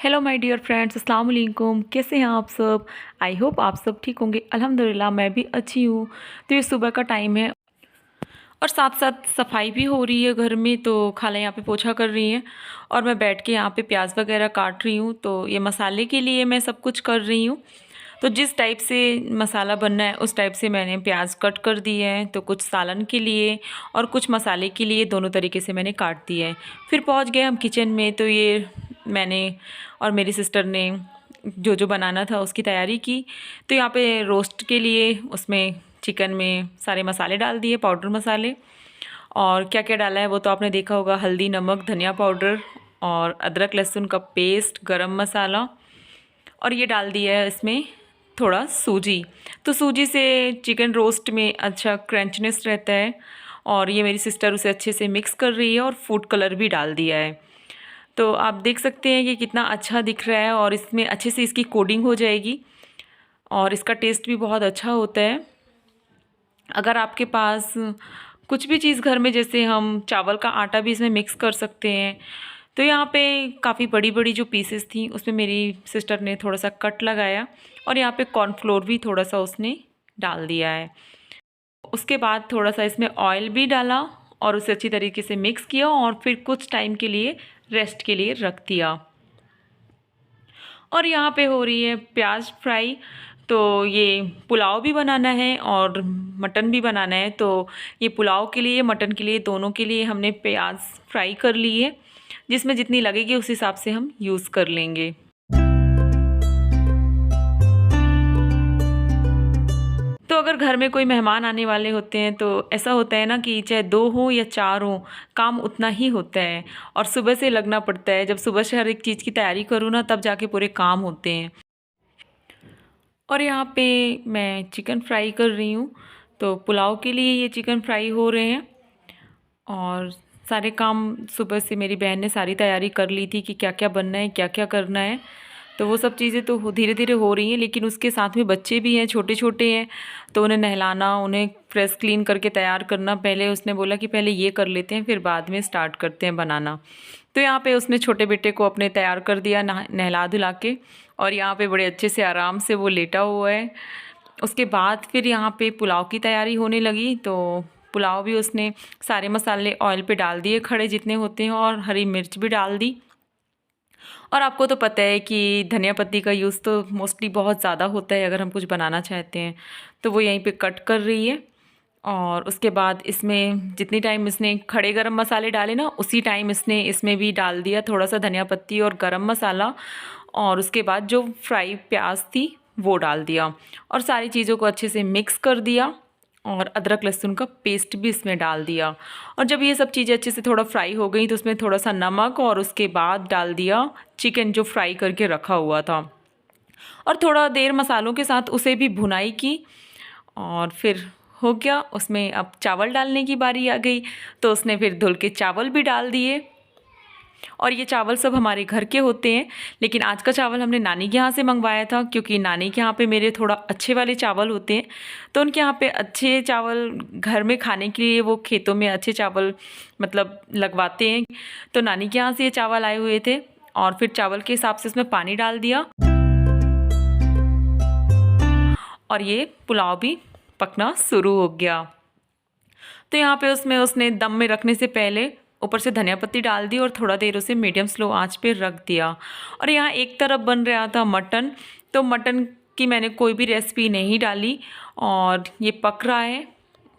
Hello my dear friends, अस्सलाम वालेकुम। कैसे हैं आप सब? आई होप आप सब ठीक होंगे। अल्हम्दुलिल्लाह मैं भी अच्छी हूँ। तो ये सुबह का टाइम है और साथ साथ सफाई भी हो रही है घर में। तो खाला यहाँ पे पोछा कर रही हैं और मैं बैठ के यहाँ पे प्याज वगैरह काट रही हूँ। तो ये मसाले के लिए मैं सब कुछ कर रही हूँ। तो जिस टाइप से मसाला बनना है उस टाइप से मैंने प्याज कट कर दिए हैं। तो कुछ सालन के लिए और कुछ मसाले के लिए दोनों तरीके से मैंने काट दिए हैं। फिर पहुंच गए हम किचन में। तो ये मैंने और मेरी सिस्टर ने जो जो बनाना था उसकी तैयारी की। तो यहाँ पे रोस्ट के लिए उसमें चिकन में सारे मसाले डाल दिए, पाउडर मसाले। और क्या क्या डाला है वो तो आपने देखा होगा, हल्दी, नमक, धनिया पाउडर और अदरक लहसुन का पेस्ट, गरम मसाला। और ये डाल दिया है इसमें थोड़ा सूजी। तो सूजी से चिकन रोस्ट में अच्छा क्रंचनेस रहता है। और ये मेरी सिस्टर उसे अच्छे से मिक्स कर रही है और फूड कलर भी डाल दिया है। तो आप देख सकते हैं कि कितना अच्छा दिख रहा है और इसमें अच्छे से इसकी कोडिंग हो जाएगी और इसका टेस्ट भी बहुत अच्छा होता है। अगर आपके पास कुछ भी चीज़ घर में, जैसे हम चावल का आटा भी इसमें मिक्स कर सकते हैं। तो यहाँ पे काफ़ी बड़ी बड़ी जो पीसेस थी उसमें मेरी सिस्टर ने थोड़ा सा कट लगाया और यहाँ पे कॉर्नफ्लोर भी थोड़ा सा उसने डाल दिया है। उसके बाद थोड़ा सा इसमें ऑयल भी डाला और उसे अच्छी तरीके से मिक्स किया और फिर कुछ टाइम के लिए रेस्ट के लिए रख दिया। और यहाँ पे हो रही है प्याज फ्राई। तो ये पुलाव भी बनाना है और मटन भी बनाना है। तो ये पुलाव के लिए, मटन के लिए, दोनों के लिए हमने प्याज फ्राई कर ली है। जिसमें जितनी लगेगी उस हिसाब से हम यूज़ कर लेंगे। तो अगर घर में कोई मेहमान आने वाले होते हैं तो ऐसा होता है ना कि चाहे 2 हो या 4 हो, काम उतना ही होता है और सुबह से लगना पड़ता है। जब सुबह से हर एक चीज़ की तैयारी करूँ ना, तब जाके पूरे काम होते हैं। और यहाँ पे मैं चिकन फ्राई कर रही हूँ। तो पुलाव के लिए ये चिकन फ्राई हो रहे हैं और सारे काम सुबह से मेरी बहन ने सारी तैयारी कर ली थी कि क्या क्या बनना है, क्या क्या करना है। तो वो सब चीज़ें तो धीरे धीरे हो रही हैं, लेकिन उसके साथ में बच्चे भी हैं, छोटे छोटे हैं। तो उन्हें नहलाना, उन्हें फ्रेश क्लीन करके तैयार करना। पहले उसने बोला कि पहले ये कर लेते हैं, फिर बाद में स्टार्ट करते हैं बनाना। तो यहाँ पे उसने छोटे बेटे को अपने तैयार कर दिया नहला धुला के। और यहाँ पे बड़े अच्छे से आराम से वो लेटा हुआ है। उसके बाद फिर यहाँ पे पुलाव की तैयारी होने लगी। तो पुलाव भी उसने सारे मसाले ऑयल पे डाल दिए, खड़े जितने होते हैं, और हरी मिर्च भी डाल दी। और आपको तो पता है कि धनिया पत्ती का यूज़ तो मोस्टली बहुत ज़्यादा होता है अगर हम कुछ बनाना चाहते हैं। तो वो यहीं पे कट कर रही है। और उसके बाद इसमें जितनी टाइम इसने खड़े गरम मसाले डाले ना, उसी टाइम इसने इसमें भी डाल दिया थोड़ा सा धनिया पत्ती और गरम मसाला। और उसके बाद जो फ्राई प्याज थी वो डाल दिया और सारी चीज़ों को अच्छे से मिक्स कर दिया। और अदरक लहसुन का पेस्ट भी इसमें डाल दिया। और जब ये सब चीज़ें अच्छे से थोड़ा फ्राई हो गई तो उसमें थोड़ा सा नमक और उसके बाद डाल दिया चिकन जो फ्राई करके रखा हुआ था। और थोड़ा देर मसालों के साथ उसे भी भुनाई की और फिर हो गया। उसमें अब चावल डालने की बारी आ गई। तो उसने फिर धुल के चावल भी डाल दिए। और ये चावल सब हमारे घर के होते हैं, लेकिन आज का चावल हमने नानी के यहाँ से मंगवाया था, क्योंकि नानी के यहाँ पे मेरे थोड़ा अच्छे वाले चावल होते हैं। तो उनके यहाँ पे अच्छे चावल घर में खाने के लिए वो खेतों में अच्छे चावल मतलब लगवाते हैं। तो नानी के यहाँ से ये चावल आए हुए थे और फिर चावल के हिसाब से इसमें पानी डाल दिया और ये पुलाव भी पकना शुरू हो गया। तो यहाँ पे उसमें उसने दम में रखने से पहले ऊपर से धनिया पत्ती डाल दी और थोड़ा देर उसे मीडियम स्लो आंच पे रख दिया। और यहाँ एक तरफ बन रहा था मटन। तो मटन की मैंने कोई भी रेसिपी नहीं डाली और ये पक रहा है।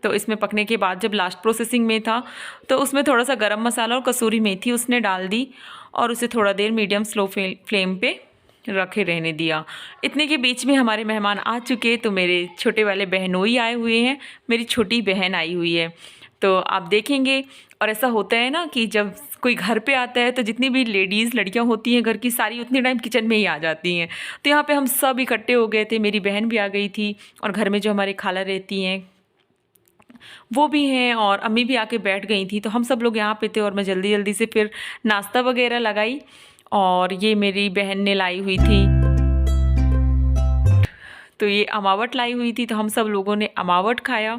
तो इसमें पकने के बाद जब लास्ट प्रोसेसिंग में था तो उसमें थोड़ा सा गरम मसाला और कसूरी मेथी उसने डाल दी और उसे थोड़ा देर मीडियम स्लो फ्लेम पे रखे रहने दिया। इतने के बीच में हमारे मेहमान आ चुके। तो मेरे छोटे वाले बहनोई आए हुए हैं, मेरी छोटी बहन आई हुई है। तो आप देखेंगे। और ऐसा होता है ना कि जब कोई घर पे आता है तो जितनी भी लेडीज़ लड़कियां होती हैं घर की, सारी उतनी टाइम किचन में ही आ जाती हैं। तो यहाँ पे हम सब इकट्ठे हो गए थे। मेरी बहन भी आ गई थी और घर में जो हमारी खाला रहती हैं वो भी हैं और अम्मी भी आके बैठ गई थी। तो हम सब लोग यहाँ पे थे और मैं जल्दी जल्दी से फिर नाश्ता वगैरह लगाई। और ये मेरी बहन ने लाई हुई थी, तो ये अमावट लाई हुई थी। तो हम सब लोगों ने अमावट खाया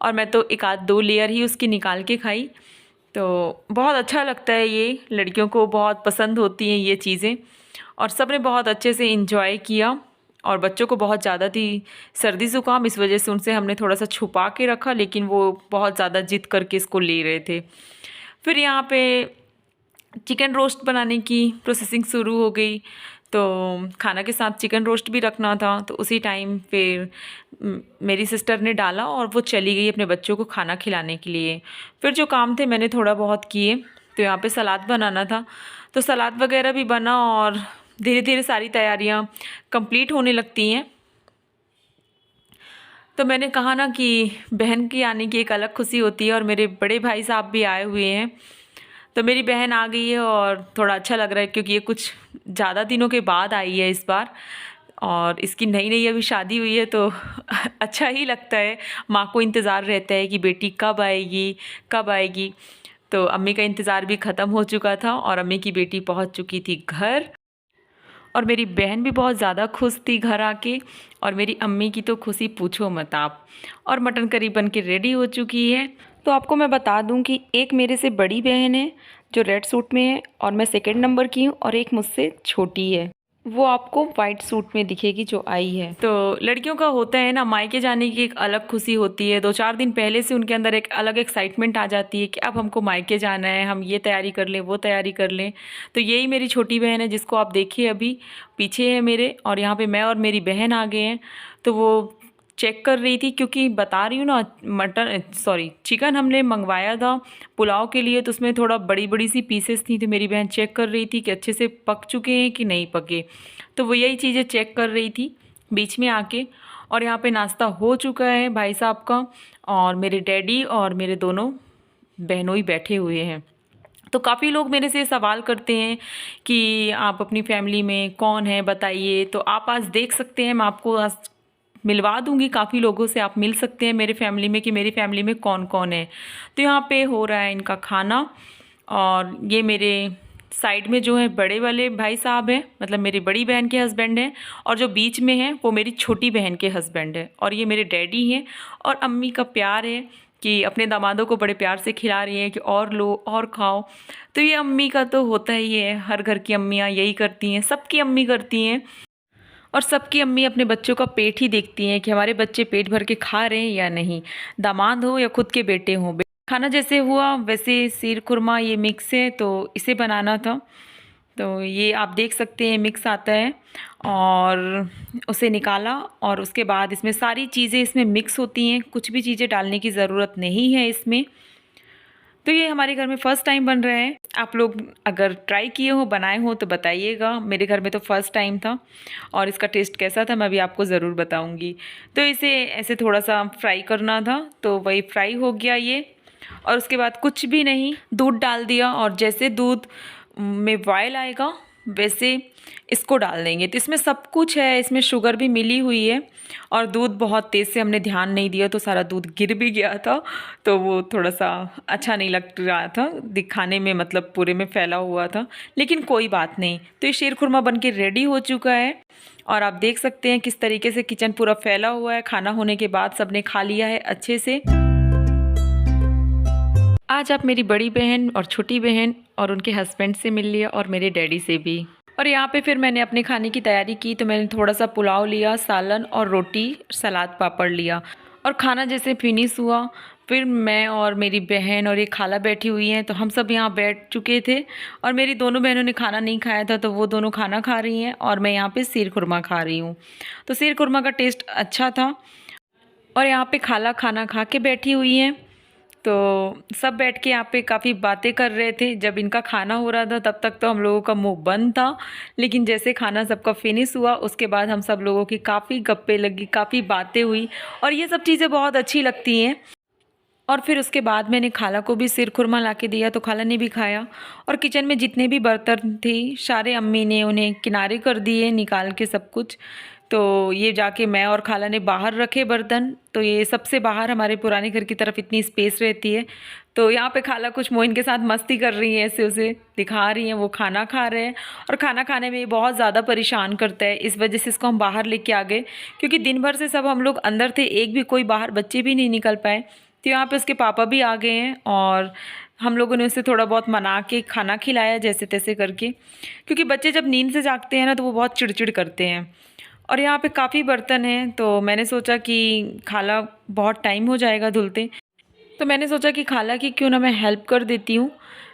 और मैं तो एक आध 2 लेयर ही उसकी निकाल के खाई। तो बहुत अच्छा लगता है, ये लड़कियों को बहुत पसंद होती हैं ये चीज़ें। और सब ने बहुत अच्छे से एंजॉय किया। और बच्चों को बहुत ज़्यादा थी सर्दी ज़ुकाम, इस वजह से उनसे हमने थोड़ा सा छुपा के रखा, लेकिन वो बहुत ज़्यादा जिद करके इसको ले रहे थे। फिर यहाँ पे चिकन रोस्ट बनाने की प्रोसेसिंग शुरू हो गई। तो खाना के साथ चिकन रोस्ट भी रखना था, तो उसी टाइम फिर मेरी सिस्टर ने डाला और वो चली गई अपने बच्चों को खाना खिलाने के लिए। फिर जो काम थे मैंने थोड़ा बहुत किए। तो यहाँ पे सलाद बनाना था, तो सलाद वगैरह भी बना और धीरे धीरे सारी तैयारियाँ कंप्लीट होने लगती हैं। तो मैंने कहा ना कि बहन की आने की एक अलग खुशी होती है, और मेरे बड़े भाई साहब भी आए हुए हैं। तो मेरी बहन आ गई है और थोड़ा अच्छा लग रहा है, क्योंकि ये कुछ ज़्यादा दिनों के बाद आई है इस बार, और इसकी नई नई अभी शादी हुई है, तो अच्छा ही लगता है। माँ को इंतज़ार रहता है कि बेटी कब आएगी कब आएगी। तो अम्मी का इंतज़ार भी ख़त्म हो चुका था और अम्मी की बेटी पहुँच चुकी थी घर। और मेरी बहन भी बहुत ज़्यादा खुश थी घर आके, और मेरी अम्मी की तो खुशी पूछो मत आप। और मटन करी बन के रेडी हो चुकी है। तो आपको मैं बता दूं कि एक मेरे से बड़ी बहन है जो रेड सूट में है, और मैं सेकंड नंबर की हूँ, और एक मुझसे छोटी है, वो आपको वाइट सूट में दिखेगी जो आई है। तो लड़कियों का होता है ना, मायके जाने की एक अलग खुशी होती है। 2-4 दिन पहले से उनके अंदर एक अलग एक्साइटमेंट आ जाती है कि अब हमको मायके जाना है, हम ये तैयारी कर लें वो तैयारी कर लें। तो यही मेरी छोटी बहन है जिसको आप देखिए अभी पीछे है मेरे, और यहाँ पे मैं और मेरी बहन आ गए हैं। तो वो चेक कर रही थी, क्योंकि बता रही हूँ ना, चिकन हमने मंगवाया था पुलाव के लिए, तो उसमें थोड़ा बड़ी बड़ी सी पीसेस थी। तो मेरी बहन चेक कर रही थी कि अच्छे से पक चुके हैं कि नहीं पके। तो वो यही चीज़ें चेक कर रही थी बीच में आके। और यहाँ पे नाश्ता हो चुका है भाई साहब का, और मेरे डैडी और मेरे दोनों बहनों ही बैठे हुए हैं। तो काफ़ी लोग मेरे से सवाल करते हैं कि आप अपनी फैमिली में कौन है बताइए। तो आप आज देख सकते हैं, मैं आपको आज मिलवा दूंगी काफ़ी लोगों से, आप मिल सकते हैं मेरे फैमिली में कि मेरी फैमिली में कौन कौन है। तो यहाँ पे हो रहा है इनका खाना, और ये मेरे साइड में जो है बड़े वाले भाई साहब हैं, मतलब मेरी बड़ी बहन के हस्बैंड हैं, और जो बीच में हैं वो मेरी छोटी बहन के हस्बैंड हैं, और ये मेरे डैडी हैं। और अम्मी का प्यार है कि अपने दामादों को बड़े प्यार से खिला रही हैं कि और लो और खाओ। तो ये अम्मी का तो होता ही है, हर घर की अम्मियाँ यही करती हैं, सबकी अम्मी करती हैं। और सबकी अम्मी अपने बच्चों का पेट ही देखती हैं कि हमारे बच्चे पेट भर के खा रहे हैं या नहीं, दामाद हो या खुद के बेटे हों। खाना जैसे हुआ वैसे शीर खुरमा ये मिक्स है, तो इसे बनाना था। तो ये आप देख सकते हैं मिक्स आता है, और उसे निकाला, और उसके बाद इसमें सारी चीज़ें इसमें मिक्स होती हैं, कुछ भी चीज़ें डालने की ज़रूरत नहीं है इसमें। तो ये हमारे घर में फ़र्स्ट टाइम बन रहा है। आप लोग अगर ट्राई किए हो बनाए हो तो बताइएगा। मेरे घर में तो फ़र्स्ट टाइम था, और इसका टेस्ट कैसा था मैं भी आपको ज़रूर बताऊंगी। तो इसे ऐसे थोड़ा सा फ्राई करना था, तो वही फ्राई हो गया ये। और उसके बाद कुछ भी नहीं, दूध डाल दिया, और जैसे दूध में बॉयल आएगा वैसे इसको डाल देंगे। तो इसमें सब कुछ है, इसमें शुगर भी मिली हुई है, और दूध बहुत तेज़ से हमने ध्यान नहीं दिया तो सारा दूध गिर भी गया था। तो वो थोड़ा सा अच्छा नहीं लग रहा था दिखाने में, मतलब पूरे में फैला हुआ था, लेकिन कोई बात नहीं। तो ये शीर खुरमा बन के रेडी हो चुका है, और आप देख सकते हैं किस तरीके से किचन पूरा फैला हुआ है। खाना होने के बाद सबने खा लिया है अच्छे से। आज आप मेरी बड़ी बहन और छोटी बहन और उनके हस्बैंड से मिल लिया, और मेरे डैडी से भी। और यहाँ पे फिर मैंने अपने खाने की तैयारी की, तो मैंने थोड़ा सा पुलाव लिया, सालन और रोटी, सलाद पापड़ लिया। और खाना जैसे फिनिश हुआ, फिर मैं और मेरी बहन और एक खाला बैठी हुई हैं, तो हम सब यहाँ बैठ चुके थे। और मेरी दोनों बहनों ने खाना नहीं खाया था, तो वो दोनों खाना खा रही हैं, और मैं यहाँ पे शीर खुरमा खा रही हूँ। तो शीर खुरमा का टेस्ट अच्छा था। और यहाँ पे खाला खाना खा के बैठी हुई हैं। तो सब बैठ के यहाँ पे काफ़ी बातें कर रहे थे। जब इनका खाना हो रहा था तब तक तो हम लोगों का मुंह बंद था, लेकिन जैसे खाना सबका फिनिश हुआ उसके बाद हम सब लोगों की काफ़ी गप्पे लगी, काफ़ी बातें हुई, और ये सब चीज़ें बहुत अच्छी लगती हैं। और फिर उसके बाद मैंने खाला को भी शीर खुरमा ला के दिया, तो खाला ने भी खाया। और किचन में जितने भी बर्तन थे सारे अम्मी ने उन्हें किनारे कर दिए निकाल के सब कुछ। तो ये जाके मैं और खाला ने बाहर रखे बर्तन। तो ये सबसे बाहर हमारे पुराने घर की तरफ इतनी स्पेस रहती है। तो यहाँ पे खाला कुछ मोइन के साथ मस्ती कर रही हैं, ऐसे उसे दिखा रही हैं, वो खाना खा रहे हैं। और खाना खाने में ये बहुत ज़्यादा परेशान करता है, इस वजह से इसको हम बाहर लेके आ गए, क्योंकि दिन भर से सब हम लोग अंदर थे, एक भी कोई बाहर बच्चे भी नहीं निकल पाए। तो यहाँ पे उसके पापा भी आ गए हैं, और हम लोगों ने उसे थोड़ा बहुत मना के खाना खिलाया जैसे तैसे करके, क्योंकि बच्चे जब नींद से जागते हैं ना तो वो बहुत चिड़चिड़ करते हैं। और यहाँ पे काफ़ी बर्तन हैं, तो मैंने सोचा कि खाला बहुत टाइम हो जाएगा धुलते, तो मैंने सोचा कि खाला की क्यों ना मैं हेल्प कर देती हूँ।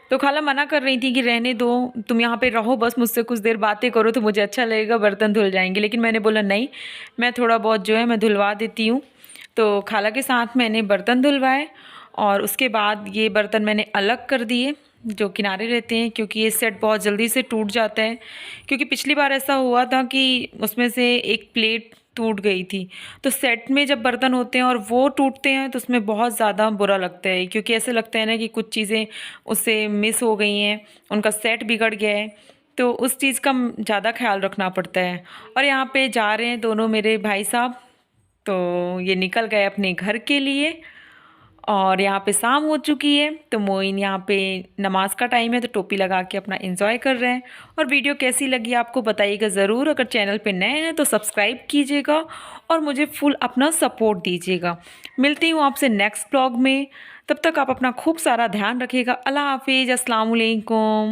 तो खाला मना कर रही थी कि रहने दो, तुम यहाँ पे रहो, बस मुझसे कुछ देर बातें करो तो मुझे अच्छा लगेगा, बर्तन धुल जाएंगे। लेकिन मैंने बोला नहीं, मैं थोड़ा बहुत जो है मैं धुलवा देती हूँ। तो खाला के साथ मैंने बर्तन धुलवाए और उसके बाद ये बर्तन मैंने अलग कर दिए जो किनारे रहते हैं, क्योंकि ये सेट बहुत जल्दी से टूट जाता है। क्योंकि पिछली बार ऐसा हुआ था कि उसमें से एक प्लेट टूट गई थी। तो सेट में जब बर्तन होते हैं और वो टूटते हैं तो उसमें बहुत ज़्यादा बुरा लगता है, क्योंकि ऐसे लगता है ना कि कुछ चीज़ें उससे मिस हो गई हैं, उनका सेट बिगड़ गया है। तो उस चीज़ का ज़्यादा ख्याल रखना पड़ता है। और यहाँ पे जा रहे हैं दोनों मेरे भाई साहब, तो ये निकल गए अपने घर के लिए। और यहाँ पे शाम हो चुकी है, तो मोइन यहाँ पे नमाज का टाइम है तो टोपी लगा के अपना एंजॉय कर रहे हैं। और वीडियो कैसी लगी आपको बताइएगा ज़रूर। अगर चैनल पे नए हैं तो सब्सक्राइब कीजिएगा और मुझे फुल अपना सपोर्ट दीजिएगा। मिलती हूँ आपसे नेक्स्ट ब्लॉग में, तब तक आप अपना खूब सारा ध्यान रखिएगा। अल्लाह हाफिज़, अस्सलाम वालेकुम।